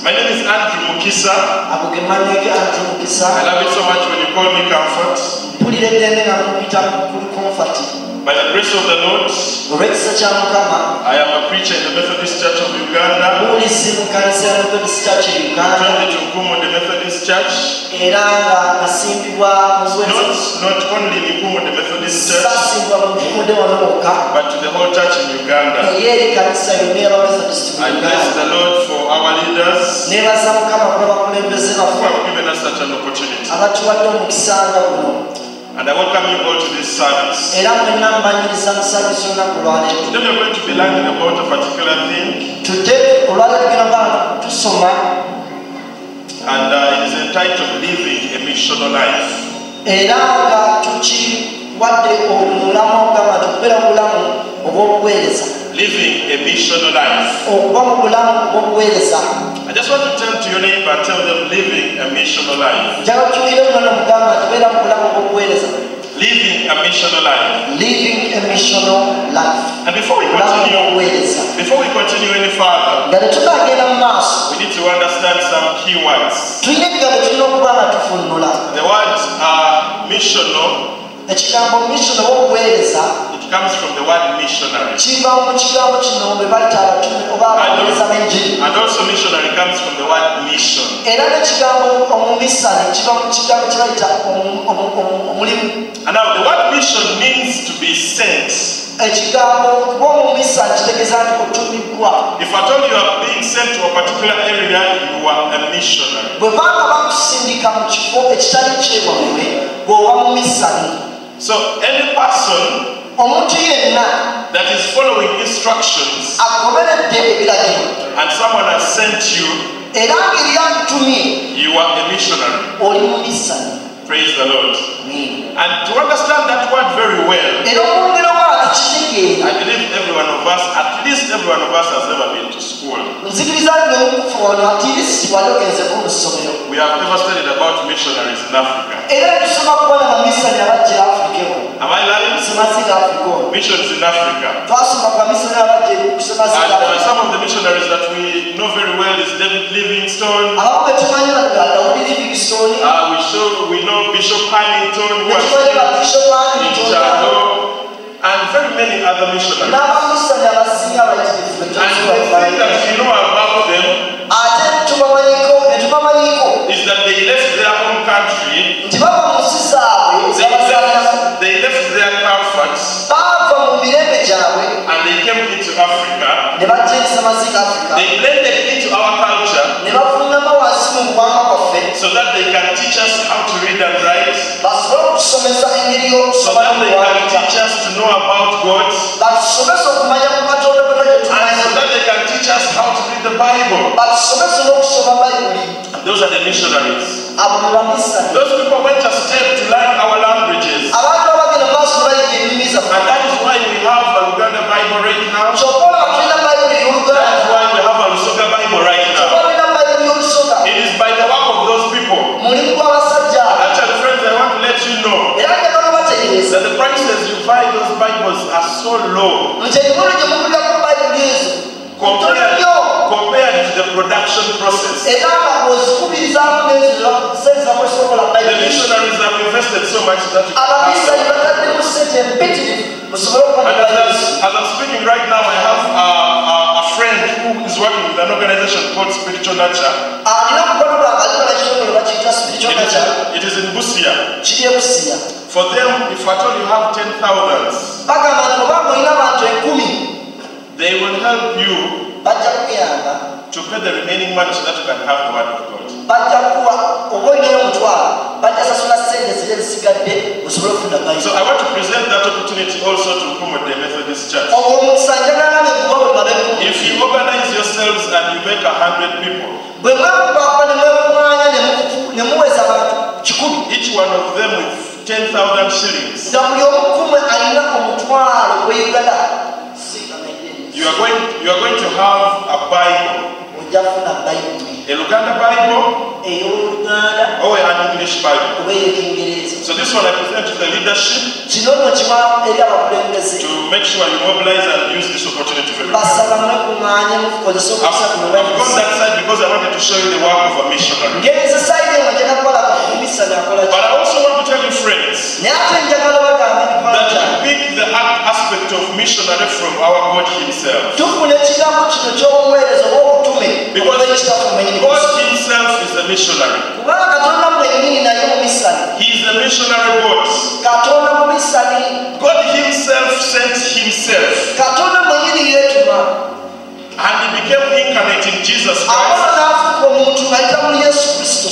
My name is Andrew Mukisa. I love it so much when you call me Comfort. By the grace of the Lord, I am a preacher in the Methodist Church of Uganda. Joined to Nkumo, the Methodist Church. Not only in Nkumo, the Methodist Church, but to the whole church in Uganda. I bless the Lord for our leaders who have given us such an opportunity. And I welcome you all to this service. Today we are going to be learning about a particular thing. And it is entitled Living a Missional Life. Living a missional life. I just want to turn to your neighbor and tell them living a missional life. Living a missional life. Living a missional life. And before we continue any further, we need to understand some key words. The word missional, it comes from the word missionary. And also missionary comes from the word mission. And now the word mission means to be sent. If I told you are being sent to a particular area, you are a missionary. So any person that is following instructions and someone has sent you, you are a missionary. Praise the Lord. And to understand that word very well, I believe every one of us, at least every one of us has never been to school. We have never studied about missionaries in Africa. Am I lying? Missions in Africa. And some of the missionaries that we know very well is David Livingstone. We know Bishop Hamilton, who was in Jado, and very many other missionaries. And the thing that we know about them is that they left their home country, they left their comforts, and they came into Africa. They blended into our culture so that they can teach us how to read and write, so that they can teach us to know about God, and so that they can teach us how to read the Bible. Those are the missionaries. Those people went a step to learn our languages. And that is why we have a Uganda Bible right now. That is why we have a Lusoga Bible right now. It is by the work of those people. Actually, friends, I want to let you know that the prices you buy those Bibles are so low compared to the production process. The missionaries have invested so much that you can and as I'm speaking right now, I have a friend who is working with an organization called Spiritual Nurture. It is in Busia. For them, if at all you have 10,000, they will help you to pay the remaining money so that you can have the word of God. So I want to present that opportunity also to Nkumo, the Methodist Church. If you organize yourselves and you make 100 people, each one of them with 10,000 shillings, you are going to have a Bible A Luganda Bible or an English Bible. So this one I present to the leadership to make sure you mobilize and use this opportunity very well. I've gone that side because I wanted to show you the work of a missionary. But I also want to tell you, friends, that we pick the aspect of missionary from our God Himself. Because God Himself is a missionary. He is a missionary God. God Himself sent Himself. And He became incarnate in Jesus Christ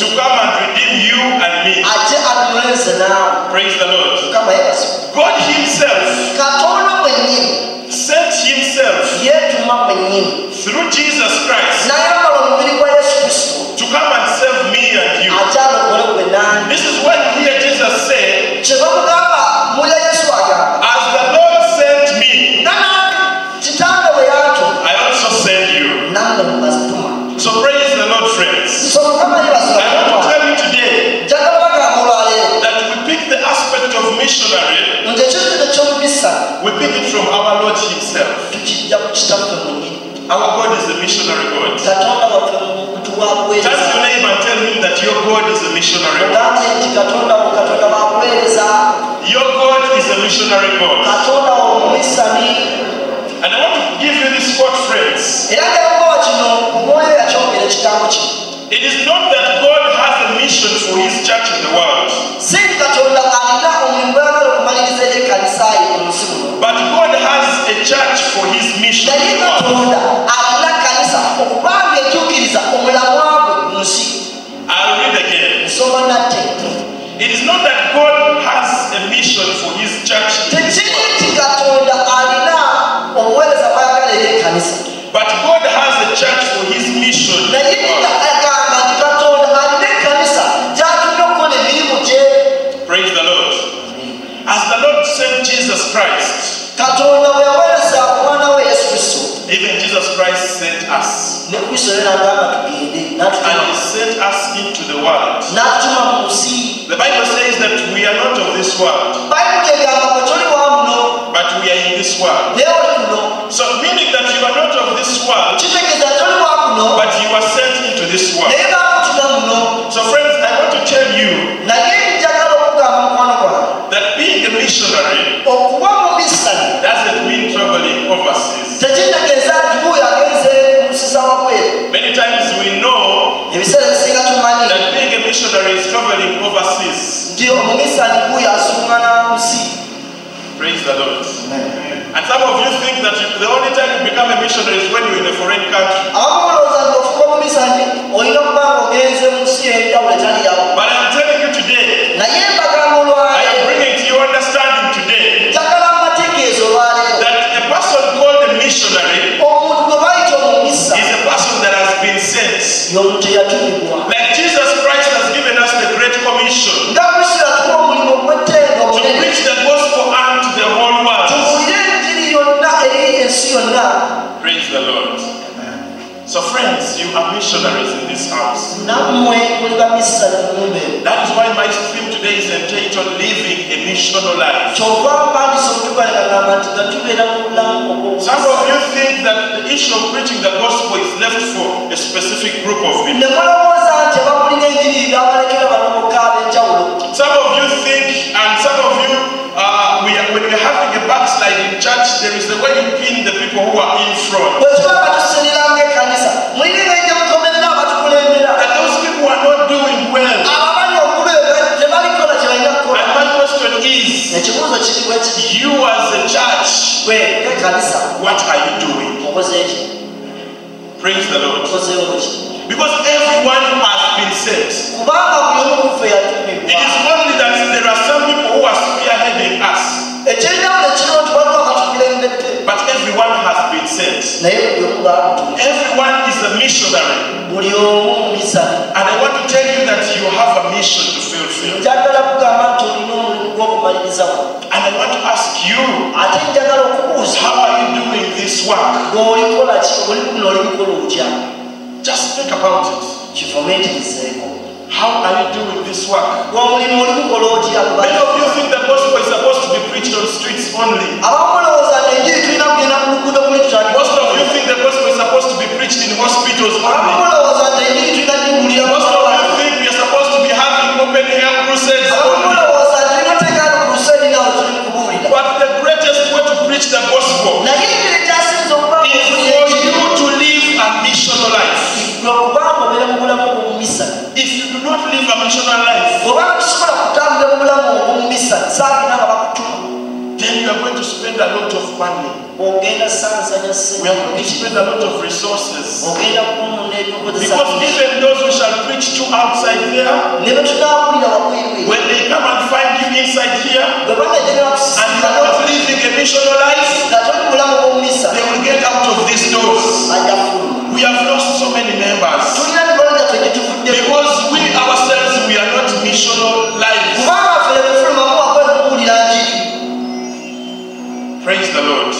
to come and redeem you and me. Praise the Lord. God Himself sent Himself through Jesus Christ to come and save me and you. This is when you hear Jesus say, as the Lord sent me, I also send you. So praise the Lord, friends. I want to tell you today that we pick the aspect of missionary, we pick it from our Lord Himself. Our God is a missionary God. Turn to your neighbor and tell him that your God is a missionary God. Your God is a missionary God. And I want to give you this quote, friends. It is not that God has a mission for His church in the world, but God has a church for His mission in the world. I'll read again. It is not that God has a mission for His church in this world, but God has a church for His mission in the world. Praise the Lord. As the Lord sent Jesus Christ, even Jesus Christ sent us. And He sent us into the world. The Bible says that we are not of this world, but we are in this world. So meaning that you are not of this world, but you are sent into this world. So friends, I want to tell you that being a missionary doesn't mean traveling overseas. Many times we know that being a missionary is traveling overseas. Praise the Lord. And some of you think that the only time you become a missionary is when you're in a foreign country. But I'm telling you today, I am bringing to your understanding today that a person called a missionary is a person that has been sent. Like Jesus Christ has given us the Great Commission to preach the gospel unto the whole world. Praise the Lord. So friends, you are missionaries in this house. That is why my theme today is entitled Living a Missional Life. Some of you think that the issue of preaching the gospel is left for a specific group of people. Some of you think, and some of you, when we're having a backslide in church, there is a way you pin the people who are in front. And those people are not doing well. And my question is, you as a church, what are you doing? Praise the Lord. Because everyone has been sent. It is only that there are some people who are spearheading us. But everyone has been sent. Everyone is a missionary. And I want to tell you that you have a mission to fulfill. And I want to ask you, how are you doing this work? Just think about it. How are you doing this work? Many of you think the gospel is supposed to be preached on streets only. Most of you think the gospel is supposed to be preached in hospitals only. Most of you think we are supposed to be having open air crusades only. But the greatest way to preach the gospel is for you to live a missional life. If you do not live a missional life, then you are going to spend a lot of money. We are going to spend a lot of resources. Because even those who shall preach to outside there, when they come and find you inside here, and you are not living a missional life, they will get out of these doors. We have lost so many members because we ourselves, we are not missional lives. Praise the Lord.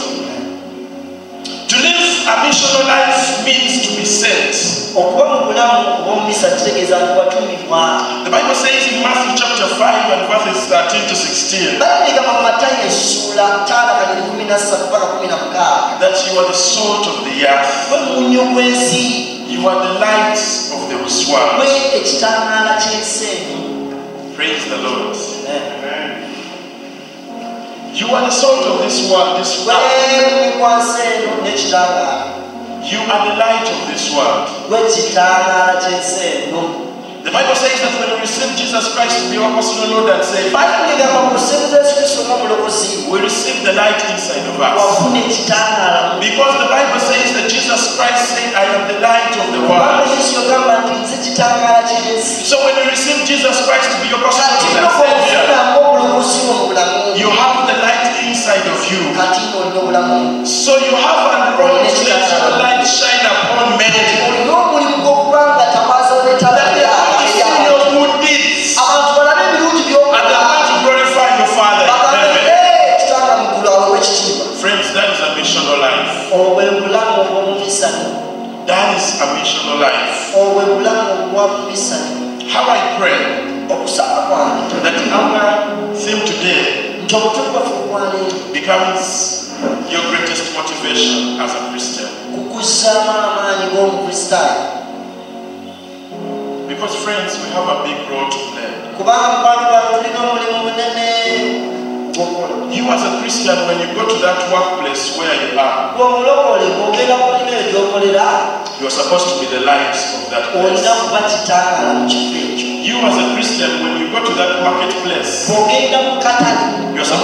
To live a missional life means to be sent. The Bible says in Matthew chapter 5 and verses 13 to 16 that you are the salt of the earth. You are the light of this world. Praise the Lord. Amen. You are the salt of this world, You are the light of this world. The Bible says that when we receive Jesus Christ to be our personal Lord and Savior, we receive the light inside of us. Because the Bible says that Jesus Christ said, I am the light of the world. So when you receive Jesus Christ to be your personal Lord and Savior, you have the light inside of you. So you have a role to let your light shine upon men. That is a missional life. How I pray that our theme today becomes your greatest motivation as a Christian. Because friends, we have a big role to play. You as a Christian, when you go to that workplace where you are, you are supposed to be the light of that place. You as a Christian, when you go to that marketplace, you are supposed